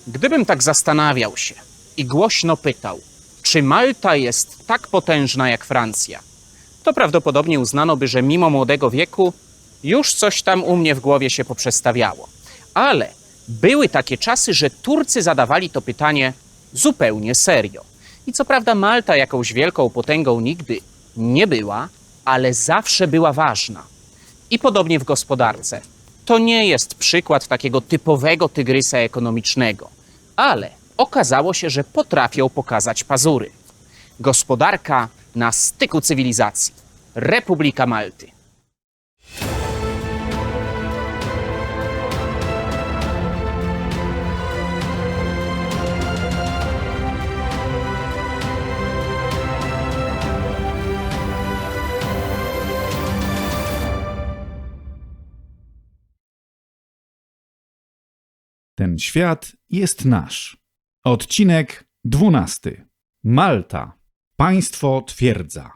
Gdybym tak zastanawiał się i głośno pytał, czy Malta jest tak potężna jak Francja, to prawdopodobnie uznano by, że mimo młodego wieku już coś tam u mnie w głowie się poprzestawiało. Ale były takie czasy, że Turcy zadawali to pytanie zupełnie serio. I co prawda Malta jakąś wielką potęgą nigdy nie była, ale zawsze była ważna. I podobnie w gospodarce. To nie jest przykład takiego typowego tygrysa ekonomicznego, ale okazało się, że potrafią pokazać pazury. Gospodarka na styku cywilizacji. Republika Malty. Ten świat jest nasz. Odcinek 12. Malta. Państwo twierdza.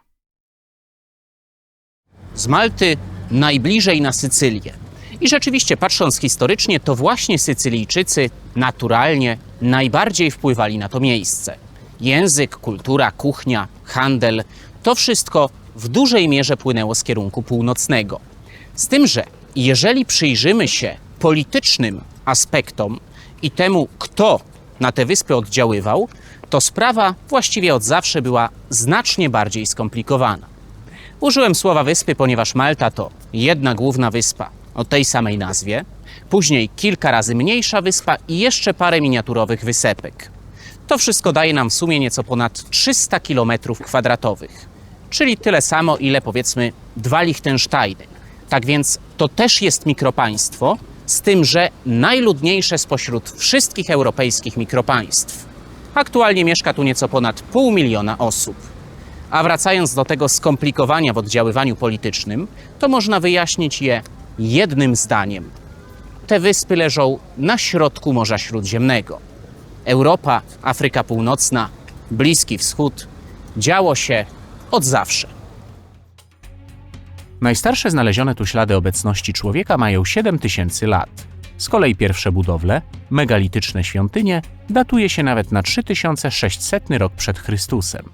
Z Malty najbliżej na Sycylię. I rzeczywiście, patrząc historycznie, to właśnie Sycylijczycy naturalnie najbardziej wpływali na to miejsce. Język, kultura, kuchnia, handel, to wszystko w dużej mierze płynęło z kierunku północnego. Z tym, że jeżeli przyjrzymy się politycznym aspektom i temu, kto na te wyspy oddziaływał, to sprawa właściwie od zawsze była znacznie bardziej skomplikowana. Użyłem słowa wyspy, ponieważ Malta to jedna główna wyspa o tej samej nazwie, później kilka razy mniejsza wyspa i jeszcze parę miniaturowych wysepek. To wszystko daje nam w sumie nieco ponad 300 km², czyli tyle samo, ile powiedzmy 2 Liechtensteiny. Tak więc to też jest mikropaństwo, z tym, że najludniejsze spośród wszystkich europejskich mikropaństw. Aktualnie mieszka tu nieco ponad 500 000 osób. A wracając do tego skomplikowania w oddziaływaniu politycznym, to można wyjaśnić je jednym zdaniem. Te wyspy leżą na środku Morza Śródziemnego. Europa, Afryka Północna, Bliski Wschód. Działo się od zawsze. Najstarsze znalezione tu ślady obecności człowieka mają 7000 lat. Z kolei pierwsze budowle, megalityczne świątynie, datuje się nawet na 3600 rok przed Chrystusem.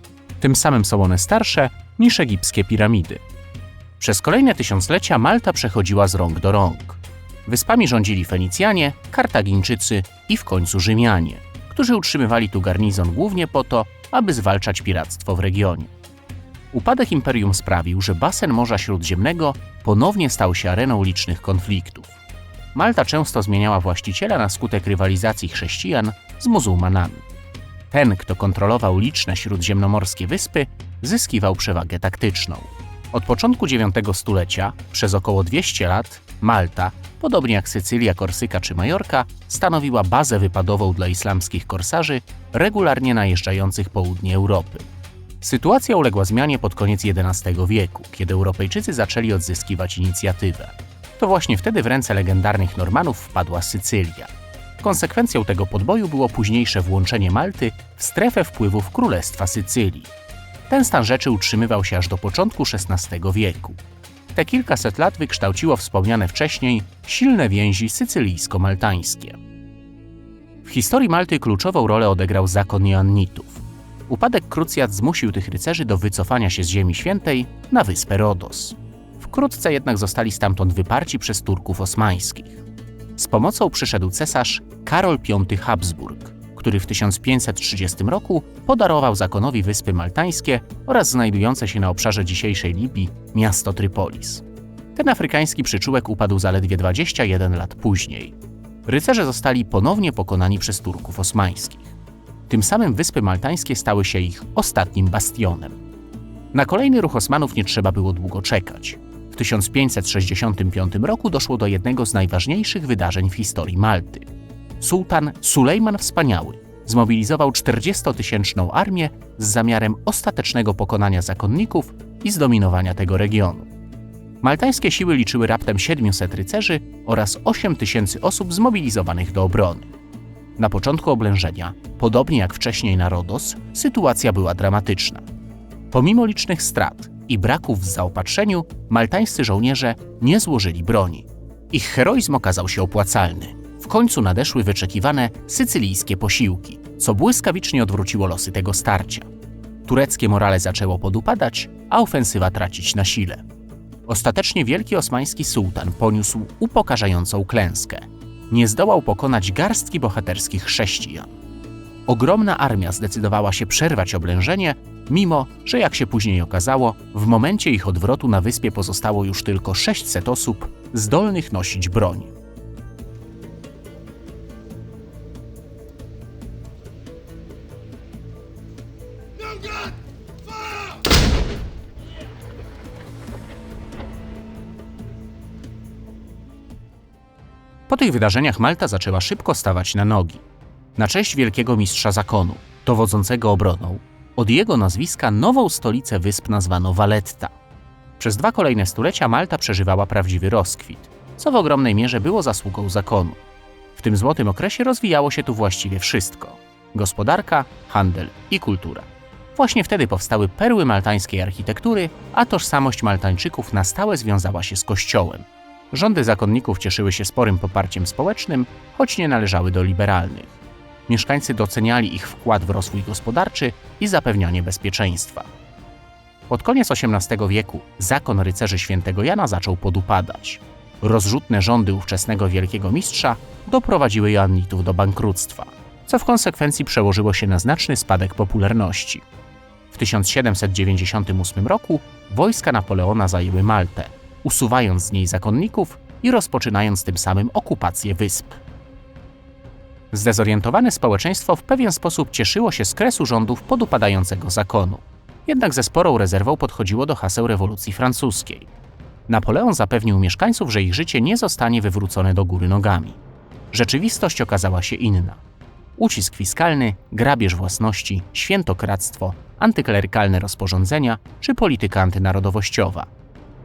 Tym samym są one starsze niż egipskie piramidy. Przez kolejne tysiąclecia Malta przechodziła z rąk do rąk. Wyspami rządzili Fenicjanie, Kartagińczycy i w końcu Rzymianie, którzy utrzymywali tu garnizon głównie po to, aby zwalczać piractwo w regionie. Upadek imperium sprawił, że basen Morza Śródziemnego ponownie stał się areną licznych konfliktów. Malta często zmieniała właściciela na skutek rywalizacji chrześcijan z muzułmanami. Ten, kto kontrolował liczne śródziemnomorskie wyspy, zyskiwał przewagę taktyczną. Od początku IX stulecia, przez około 200 lat, Malta, podobnie jak Sycylia, Korsyka czy Majorka, stanowiła bazę wypadową dla islamskich korsarzy regularnie najeżdżających południe Europy. Sytuacja uległa zmianie pod koniec XI wieku, kiedy Europejczycy zaczęli odzyskiwać inicjatywę. To właśnie wtedy w ręce legendarnych Normanów wpadła Sycylia. Konsekwencją tego podboju było późniejsze włączenie Malty w strefę wpływów Królestwa Sycylii. Ten stan rzeczy utrzymywał się aż do początku XVI wieku. Te kilkaset lat wykształciło wspomniane wcześniej silne więzi sycylijsko-maltańskie. W historii Malty kluczową rolę odegrał zakon Joannitów. Upadek krucjat zmusił tych rycerzy do wycofania się z Ziemi Świętej na wyspę Rodos. Wkrótce jednak zostali stamtąd wyparci przez Turków osmańskich. Z pomocą przyszedł cesarz Karol V Habsburg, który w 1530 roku podarował zakonowi Wyspy Maltańskie oraz znajdujące się na obszarze dzisiejszej Libii miasto Trypolis. Ten afrykański przyczółek upadł zaledwie 21 lat później. Rycerze zostali ponownie pokonani przez Turków osmańskich. Tym samym Wyspy Maltańskie stały się ich ostatnim bastionem. Na kolejny ruch Osmanów nie trzeba było długo czekać. W 1565 roku doszło do jednego z najważniejszych wydarzeń w historii Malty. Sułtan Sulejman Wspaniały zmobilizował 40-tysięczną armię z zamiarem ostatecznego pokonania zakonników i zdominowania tego regionu. Maltańskie siły liczyły raptem 700 rycerzy oraz 8000 osób zmobilizowanych do obrony. Na początku oblężenia, podobnie jak wcześniej na Rodos, sytuacja była dramatyczna. Pomimo licznych strat i braków w zaopatrzeniu, maltańscy żołnierze nie złożyli broni. Ich heroizm okazał się opłacalny. W końcu nadeszły wyczekiwane sycylijskie posiłki, co błyskawicznie odwróciło losy tego starcia. Tureckie morale zaczęło podupadać, a ofensywa tracić na sile. Ostatecznie wielki osmański sułtan poniósł upokarzającą klęskę. Nie zdołał pokonać garstki bohaterskich chrześcijan. Ogromna armia zdecydowała się przerwać oblężenie, mimo że, jak się później okazało, w momencie ich odwrotu na wyspie pozostało już tylko 600 osób zdolnych nosić broń. Po tych wydarzeniach Malta zaczęła szybko stawać na nogi. Na cześć wielkiego mistrza zakonu, dowodzącego obroną, od jego nazwiska nową stolicę wysp nazwano Valletta. Przez 2 kolejne stulecia Malta przeżywała prawdziwy rozkwit, co w ogromnej mierze było zasługą zakonu. W tym złotym okresie rozwijało się tu właściwie wszystko: gospodarka, handel i kultura. Właśnie wtedy powstały perły maltańskiej architektury, a tożsamość Maltańczyków na stałe związała się z kościołem. Rządy zakonników cieszyły się sporym poparciem społecznym, choć nie należały do liberalnych. Mieszkańcy doceniali ich wkład w rozwój gospodarczy i zapewnianie bezpieczeństwa. Pod koniec XVIII wieku zakon rycerzy świętego Jana zaczął podupadać. Rozrzutne rządy ówczesnego wielkiego mistrza doprowadziły Joannitów do bankructwa, co w konsekwencji przełożyło się na znaczny spadek popularności. W 1798 roku wojska Napoleona zajęły Maltę, usuwając z niej zakonników i rozpoczynając tym samym okupację wysp. Zdezorientowane społeczeństwo w pewien sposób cieszyło się z kresu rządów podupadającego zakonu. Jednak ze sporą rezerwą podchodziło do haseł rewolucji francuskiej. Napoleon zapewnił mieszkańców, że ich życie nie zostanie wywrócone do góry nogami. Rzeczywistość okazała się inna. Ucisk fiskalny, grabież własności, świętokradztwo, antyklerykalne rozporządzenia czy polityka antynarodowościowa.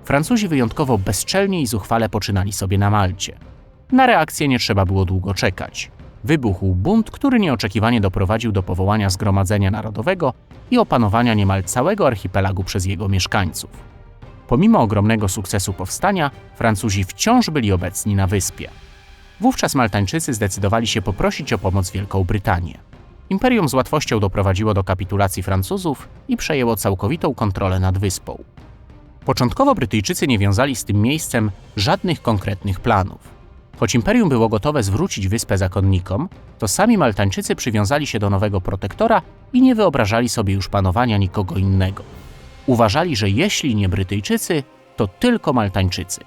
Francuzi wyjątkowo bezczelnie i zuchwale poczynali sobie na Malcie. Na reakcję nie trzeba było długo czekać. Wybuchł bunt, który nieoczekiwanie doprowadził do powołania Zgromadzenia Narodowego i opanowania niemal całego archipelagu przez jego mieszkańców. Pomimo ogromnego sukcesu powstania, Francuzi wciąż byli obecni na wyspie. Wówczas Maltańczycy zdecydowali się poprosić o pomoc Wielką Brytanię. Imperium z łatwością doprowadziło do kapitulacji Francuzów i przejęło całkowitą kontrolę nad wyspą. Początkowo Brytyjczycy nie wiązali z tym miejscem żadnych konkretnych planów. Choć imperium było gotowe zwrócić wyspę zakonnikom, to sami Maltańczycy przywiązali się do nowego protektora i nie wyobrażali sobie już panowania nikogo innego. Uważali, że jeśli nie Brytyjczycy, to tylko Maltańczycy.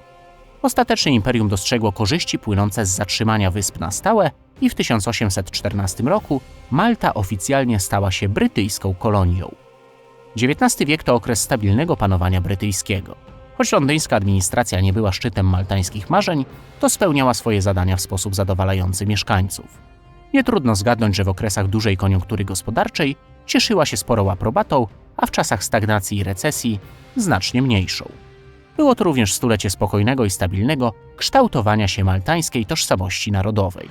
Ostatecznie imperium dostrzegło korzyści płynące z zatrzymania wysp na stałe i w 1814 roku Malta oficjalnie stała się brytyjską kolonią. XIX wiek to okres stabilnego panowania brytyjskiego. Choć londyńska administracja nie była szczytem maltańskich marzeń, to spełniała swoje zadania w sposób zadowalający mieszkańców. Nie trudno zgadnąć, że w okresach dużej koniunktury gospodarczej cieszyła się sporą aprobatą, a w czasach stagnacji i recesji znacznie mniejszą. Było to również stulecie spokojnego i stabilnego kształtowania się maltańskiej tożsamości narodowej.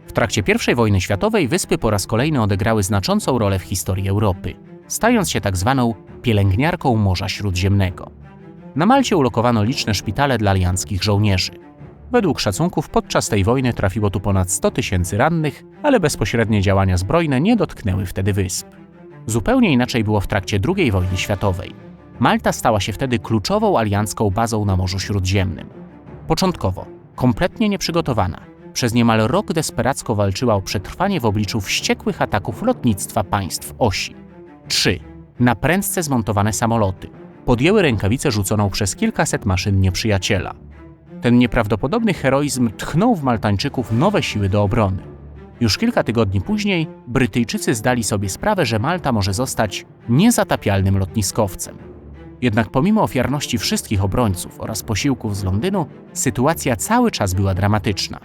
W trakcie I wojny światowej wyspy po raz kolejny odegrały znaczącą rolę w historii Europy, stając się tak zwaną pielęgniarką Morza Śródziemnego. Na Malcie ulokowano liczne szpitale dla alianckich żołnierzy. Według szacunków podczas tej wojny trafiło tu ponad 100 000 rannych, ale bezpośrednie działania zbrojne nie dotknęły wtedy wysp. Zupełnie inaczej było w trakcie II wojny światowej. Malta stała się wtedy kluczową aliancką bazą na Morzu Śródziemnym. Początkowo kompletnie nieprzygotowana, przez niemal rok desperacko walczyła o przetrwanie w obliczu wściekłych ataków lotnictwa państw osi. 3. Naprędce zmontowane samoloty podjęły rękawicę rzuconą przez kilkaset maszyn nieprzyjaciela. Ten nieprawdopodobny heroizm tchnął w Maltańczyków nowe siły do obrony. Już kilka tygodni później Brytyjczycy zdali sobie sprawę, że Malta może zostać niezatapialnym lotniskowcem. Jednak pomimo ofiarności wszystkich obrońców oraz posiłków z Londynu, sytuacja cały czas była dramatyczna.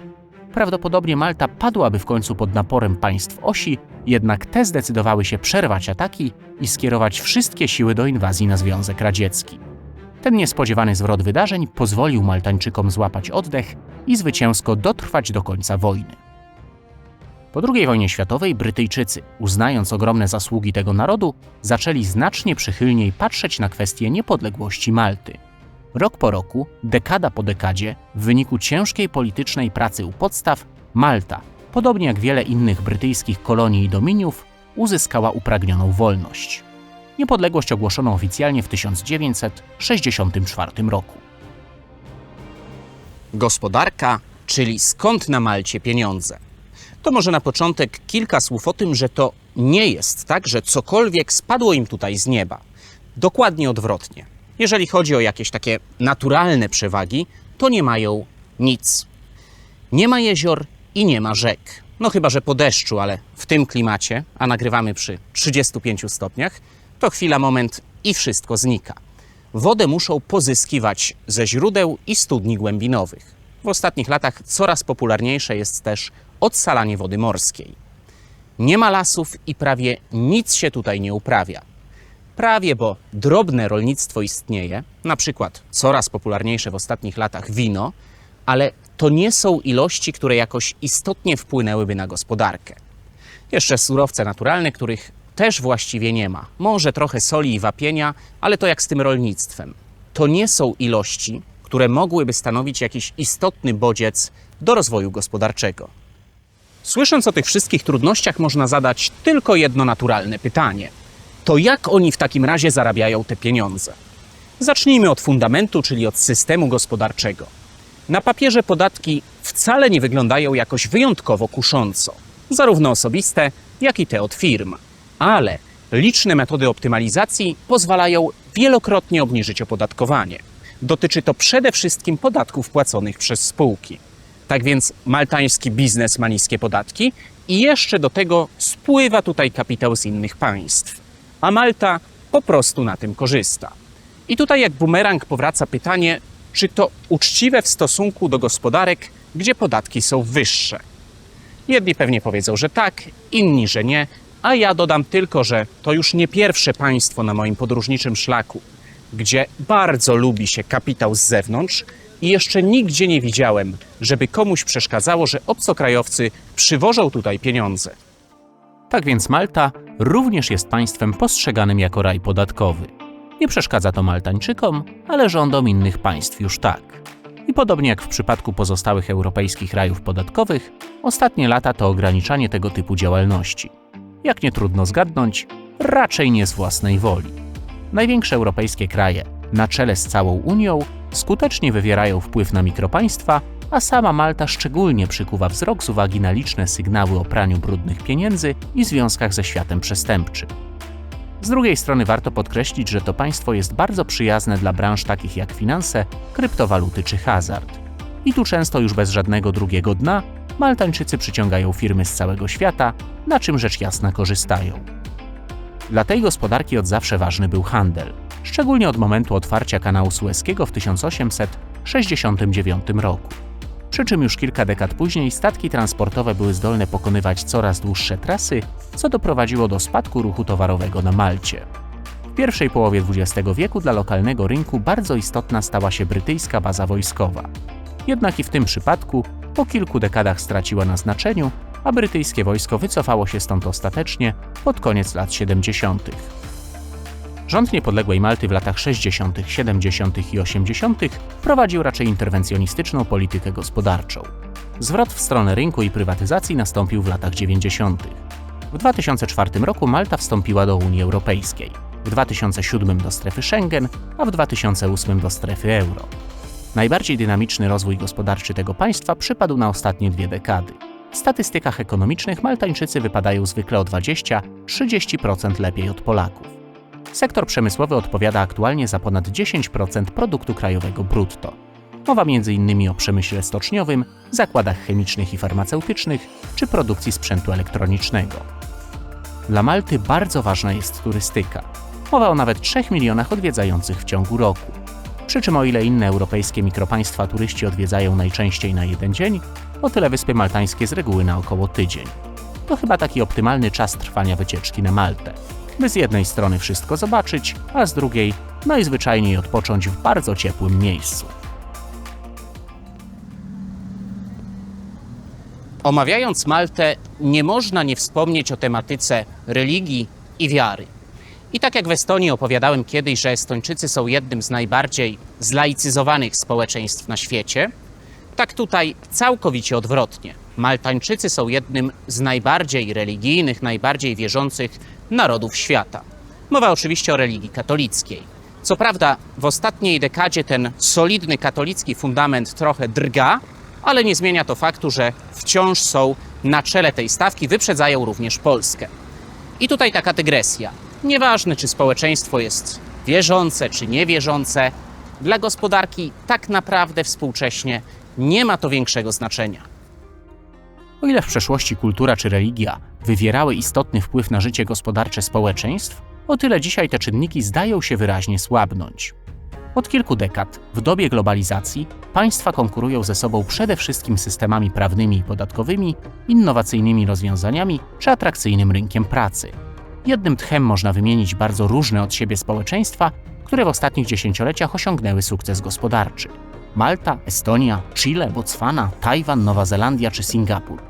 Prawdopodobnie Malta padłaby w końcu pod naporem państw osi, jednak te zdecydowały się przerwać ataki i skierować wszystkie siły do inwazji na Związek Radziecki. Ten niespodziewany zwrot wydarzeń pozwolił Maltańczykom złapać oddech i zwycięsko dotrwać do końca wojny. Po II wojnie światowej Brytyjczycy, uznając ogromne zasługi tego narodu, zaczęli znacznie przychylniej patrzeć na kwestię niepodległości Malty. Rok po roku, dekada po dekadzie, w wyniku ciężkiej politycznej pracy u podstaw, Malta, podobnie jak wiele innych brytyjskich kolonii i dominiów, uzyskała upragnioną wolność. Niepodległość ogłoszono oficjalnie w 1964 roku. Gospodarka, czyli skąd na Malcie pieniądze? To może na początek kilka słów o tym, że to nie jest tak, że cokolwiek spadło im tutaj z nieba. Dokładnie odwrotnie. Jeżeli chodzi o jakieś takie naturalne przewagi, to nie mają nic. Nie ma jezior i nie ma rzek. No chyba, że po deszczu, ale w tym klimacie, a nagrywamy przy 35 stopniach, to chwila, moment i wszystko znika. Wodę muszą pozyskiwać ze źródeł i studni głębinowych. W ostatnich latach coraz popularniejsze jest też odsalanie wody morskiej. Nie ma lasów i prawie nic się tutaj nie uprawia. Prawie, bo drobne rolnictwo istnieje, na przykład coraz popularniejsze w ostatnich latach wino, ale to nie są ilości, które jakoś istotnie wpłynęłyby na gospodarkę. Jeszcze surowce naturalne, których też właściwie nie ma. Może trochę soli i wapienia, ale to jak z tym rolnictwem. To nie są ilości, które mogłyby stanowić jakiś istotny bodziec do rozwoju gospodarczego. Słysząc o tych wszystkich trudnościach, można zadać tylko jedno naturalne pytanie. To jak oni w takim razie zarabiają te pieniądze? Zacznijmy od fundamentu, czyli od systemu gospodarczego. Na papierze podatki wcale nie wyglądają jakoś wyjątkowo kusząco. Zarówno osobiste, jak i te od firm. Ale liczne metody optymalizacji pozwalają wielokrotnie obniżyć opodatkowanie. Dotyczy to przede wszystkim podatków płaconych przez spółki. Tak więc maltański biznes ma niskie podatki i jeszcze do tego spływa tutaj kapitał z innych państw. A Malta po prostu na tym korzysta. I tutaj jak bumerang powraca pytanie, czy to uczciwe w stosunku do gospodarek, gdzie podatki są wyższe. Jedni pewnie powiedzą, że tak, inni, że nie, a ja dodam tylko, że to już nie pierwsze państwo na moim podróżniczym szlaku, gdzie bardzo lubi się kapitał z zewnątrz i jeszcze nigdzie nie widziałem, żeby komuś przeszkadzało, że obcokrajowcy przywożą tutaj pieniądze. Tak więc Malta również jest państwem postrzeganym jako raj podatkowy. Nie przeszkadza to Maltańczykom, ale rządom innych państw już tak. I podobnie jak w przypadku pozostałych europejskich rajów podatkowych, ostatnie lata to ograniczanie tego typu działalności. Jak nie trudno zgadnąć, raczej nie z własnej woli. Największe europejskie kraje, na czele z całą Unią, skutecznie wywierają wpływ na mikropaństwa, a sama Malta szczególnie przykuwa wzrok z uwagi na liczne sygnały o praniu brudnych pieniędzy i związkach ze światem przestępczym. Z drugiej strony warto podkreślić, że to państwo jest bardzo przyjazne dla branż takich jak finanse, kryptowaluty czy hazard. I tu często już bez żadnego drugiego dna Maltańczycy przyciągają firmy z całego świata, na czym rzecz jasna korzystają. Dla tej gospodarki od zawsze ważny był handel, szczególnie od momentu otwarcia kanału Sueskiego w 1869 roku. Przy czym już kilka dekad później statki transportowe były zdolne pokonywać coraz dłuższe trasy, co doprowadziło do spadku ruchu towarowego na Malcie. W pierwszej połowie XX wieku dla lokalnego rynku bardzo istotna stała się brytyjska baza wojskowa. Jednak i w tym przypadku po kilku dekadach straciła na znaczeniu, a brytyjskie wojsko wycofało się stąd ostatecznie pod koniec lat 70. Rząd niepodległej Malty w latach 60., 70. i 80. prowadził raczej interwencjonistyczną politykę gospodarczą. Zwrot w stronę rynku i prywatyzacji nastąpił w latach 90. W 2004 roku Malta wstąpiła do Unii Europejskiej, w 2007 do strefy Schengen, a w 2008 do strefy euro. Najbardziej dynamiczny rozwój gospodarczy tego państwa przypadł na ostatnie 2 dekady. W statystykach ekonomicznych Maltańczycy wypadają zwykle o 20–30% lepiej od Polaków. Sektor przemysłowy odpowiada aktualnie za ponad 10% produktu krajowego brutto. Mowa m.in. o przemyśle stoczniowym, zakładach chemicznych i farmaceutycznych czy produkcji sprzętu elektronicznego. Dla Malty bardzo ważna jest turystyka. Mowa o nawet 3 milionach odwiedzających w ciągu roku. Przy czym o ile inne europejskie mikropaństwa turyści odwiedzają najczęściej na 1 dzień, o tyle wyspy maltańskie z reguły na około tydzień. To chyba taki optymalny czas trwania wycieczki na Maltę, by z jednej strony wszystko zobaczyć, a z drugiej najzwyczajniej odpocząć w bardzo ciepłym miejscu. Omawiając Maltę, nie można nie wspomnieć o tematyce religii i wiary. I tak jak w Estonii opowiadałem kiedyś, że Estończycy są jednym z najbardziej zlaicyzowanych społeczeństw na świecie, tak tutaj całkowicie odwrotnie. Maltańczycy są jednym z najbardziej religijnych, najbardziej wierzących narodów świata. Mowa oczywiście o religii katolickiej. Co prawda w ostatniej dekadzie ten solidny katolicki fundament trochę drga, ale nie zmienia to faktu, że wciąż są na czele tej stawki, wyprzedzają również Polskę. I tutaj taka dygresja. Nieważne, czy społeczeństwo jest wierzące, czy niewierzące, dla gospodarki tak naprawdę współcześnie nie ma to większego znaczenia. O ile w przeszłości kultura czy religia wywierały istotny wpływ na życie gospodarcze społeczeństw, o tyle dzisiaj te czynniki zdają się wyraźnie słabnąć. Od kilku dekad, w dobie globalizacji, państwa konkurują ze sobą przede wszystkim systemami prawnymi i podatkowymi, innowacyjnymi rozwiązaniami czy atrakcyjnym rynkiem pracy. Jednym tchem można wymienić bardzo różne od siebie społeczeństwa, które w ostatnich dziesięcioleciach osiągnęły sukces gospodarczy. Malta, Estonia, Chile, Botswana, Tajwan, Nowa Zelandia czy Singapur.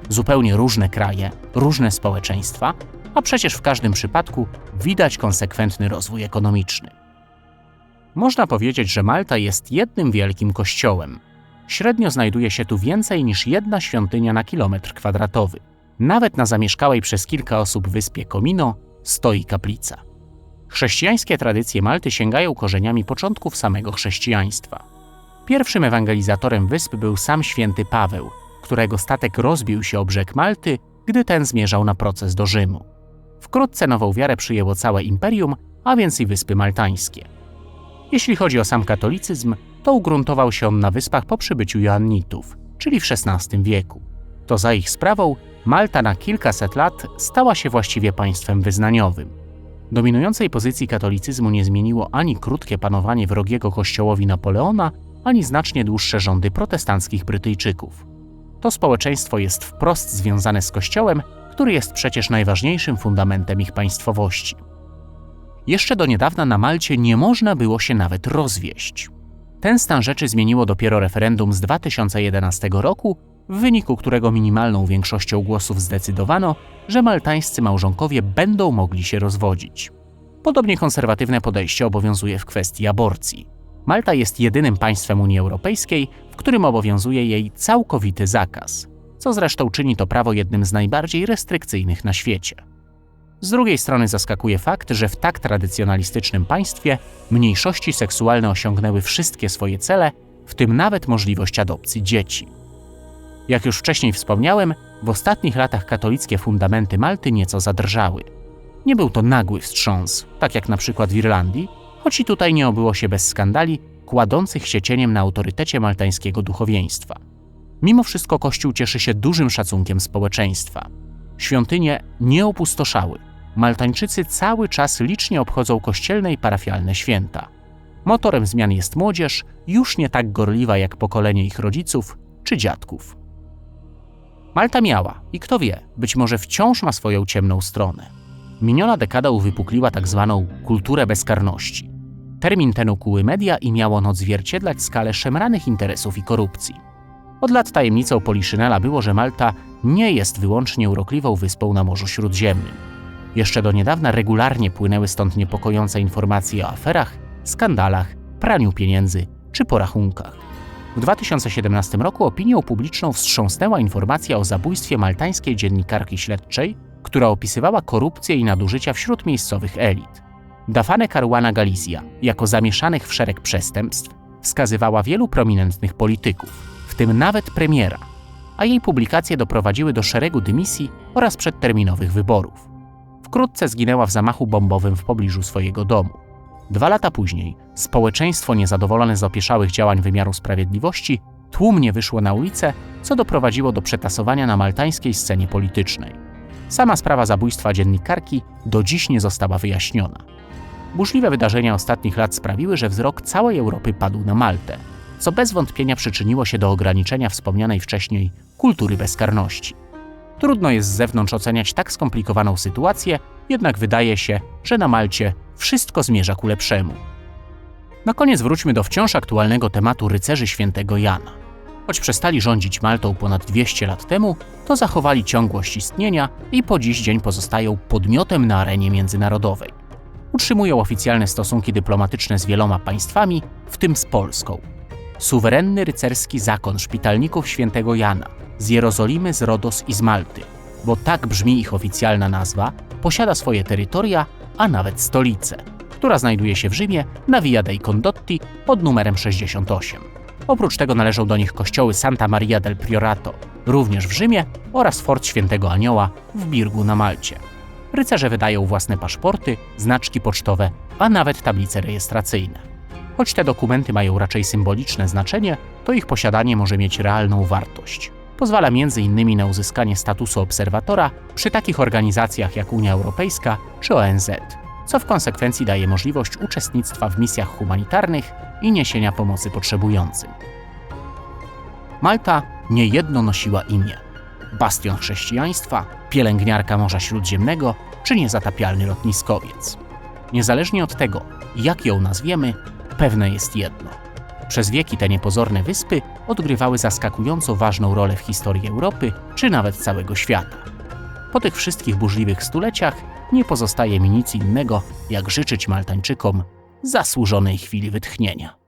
Zupełnie różne kraje, różne społeczeństwa, a przecież w każdym przypadku widać konsekwentny rozwój ekonomiczny. Można powiedzieć, że Malta jest jednym wielkim kościołem. Średnio znajduje się tu więcej niż jedna świątynia na kilometr kwadratowy. Nawet na zamieszkałej przez kilka osób wyspie Comino stoi kaplica. Chrześcijańskie tradycje Malty sięgają korzeniami początków samego chrześcijaństwa. Pierwszym ewangelizatorem wysp był sam święty Paweł, którego statek rozbił się o brzeg Malty, gdy ten zmierzał na proces do Rzymu. Wkrótce nową wiarę przyjęło całe imperium, a więc i wyspy maltańskie. Jeśli chodzi o sam katolicyzm, to ugruntował się on na wyspach po przybyciu Joannitów, czyli w XVI wieku. To za ich sprawą Malta na kilkaset lat stała się właściwie państwem wyznaniowym. Dominującej pozycji katolicyzmu nie zmieniło ani krótkie panowanie wrogiego kościołowi Napoleona, ani znacznie dłuższe rządy protestanckich Brytyjczyków. To społeczeństwo jest wprost związane z Kościołem, który jest przecież najważniejszym fundamentem ich państwowości. Jeszcze do niedawna na Malcie nie można było się nawet rozwieść. Ten stan rzeczy zmieniło dopiero referendum z 2011 roku, w wyniku którego minimalną większością głosów zdecydowano, że maltańscy małżonkowie będą mogli się rozwodzić. Podobnie konserwatywne podejście obowiązuje w kwestii aborcji. Malta jest jedynym państwem Unii Europejskiej, w którym obowiązuje jej całkowity zakaz, co zresztą czyni to prawo jednym z najbardziej restrykcyjnych na świecie. Z drugiej strony zaskakuje fakt, że w tak tradycjonalistycznym państwie mniejszości seksualne osiągnęły wszystkie swoje cele, w tym nawet możliwość adopcji dzieci. Jak już wcześniej wspomniałem, w ostatnich latach katolickie fundamenty Malty nieco zadrżały. Nie był to nagły wstrząs, tak jak na przykład w Irlandii, choć i tutaj nie obyło się bez skandali kładących się cieniem na autorytecie maltańskiego duchowieństwa. Mimo wszystko Kościół cieszy się dużym szacunkiem społeczeństwa. Świątynie nie opustoszały. Maltańczycy cały czas licznie obchodzą kościelne i parafialne święta. Motorem zmian jest młodzież, już nie tak gorliwa jak pokolenie ich rodziców czy dziadków. Malta miała, i kto wie, być może wciąż ma swoją ciemną stronę. Miniona dekada uwypukliła tzw. kulturę bezkarności. Termin ten ukuły media i miał on odzwierciedlać skalę szemranych interesów i korupcji. Od lat tajemnicą Poliszynela było, że Malta nie jest wyłącznie urokliwą wyspą na Morzu Śródziemnym. Jeszcze do niedawna regularnie płynęły stąd niepokojące informacje o aferach, skandalach, praniu pieniędzy czy porachunkach. W 2017 roku opinią publiczną wstrząsnęła informacja o zabójstwie maltańskiej dziennikarki śledczej, która opisywała korupcję i nadużycia wśród miejscowych elit. Dafne Caruana Galizia, jako zamieszanych w szereg przestępstw, wskazywała wielu prominentnych polityków, w tym nawet premiera, a jej publikacje doprowadziły do szeregu dymisji oraz przedterminowych wyborów. Wkrótce zginęła w zamachu bombowym w pobliżu swojego domu. 2 lata później społeczeństwo niezadowolone z opieszałych działań wymiaru sprawiedliwości tłumnie wyszło na ulicę, co doprowadziło do przetasowania na maltańskiej scenie politycznej. Sama sprawa zabójstwa dziennikarki do dziś nie została wyjaśniona. Burzliwe wydarzenia ostatnich lat sprawiły, że wzrok całej Europy padł na Maltę, co bez wątpienia przyczyniło się do ograniczenia wspomnianej wcześniej kultury bezkarności. Trudno jest z zewnątrz oceniać tak skomplikowaną sytuację, jednak wydaje się, że na Malcie wszystko zmierza ku lepszemu. Na koniec wróćmy do wciąż aktualnego tematu rycerzy świętego Jana. Choć przestali rządzić Maltą ponad 200 lat temu, to zachowali ciągłość istnienia i po dziś dzień pozostają podmiotem na arenie międzynarodowej. Utrzymują oficjalne stosunki dyplomatyczne z wieloma państwami, w tym z Polską. Suwerenny rycerski zakon szpitalników świętego Jana z Jerozolimy, z Rodos i z Malty, bo tak brzmi ich oficjalna nazwa, posiada swoje terytoria, a nawet stolicę, która znajduje się w Rzymie na Via dei Condotti pod numerem 68. Oprócz tego należą do nich kościoły Santa Maria del Priorato, również w Rzymie, oraz Fort Świętego Anioła w Birgu na Malcie. Rycerze wydają własne paszporty, znaczki pocztowe, a nawet tablice rejestracyjne. Choć te dokumenty mają raczej symboliczne znaczenie, to ich posiadanie może mieć realną wartość. Pozwala m.in. na uzyskanie statusu obserwatora przy takich organizacjach jak Unia Europejska czy ONZ, co w konsekwencji daje możliwość uczestnictwa w misjach humanitarnych i niesienia pomocy potrzebującym. Malta niejedno nosiła imię: bastion chrześcijaństwa, pielęgniarka Morza Śródziemnego czy niezatapialny lotniskowiec. Niezależnie od tego, jak ją nazwiemy, pewne jest jedno: przez wieki te niepozorne wyspy odgrywały zaskakująco ważną rolę w historii Europy czy nawet całego świata. Po tych wszystkich burzliwych stuleciach nie pozostaje mi nic innego, jak życzyć Maltańczykom zasłużonej chwili wytchnienia.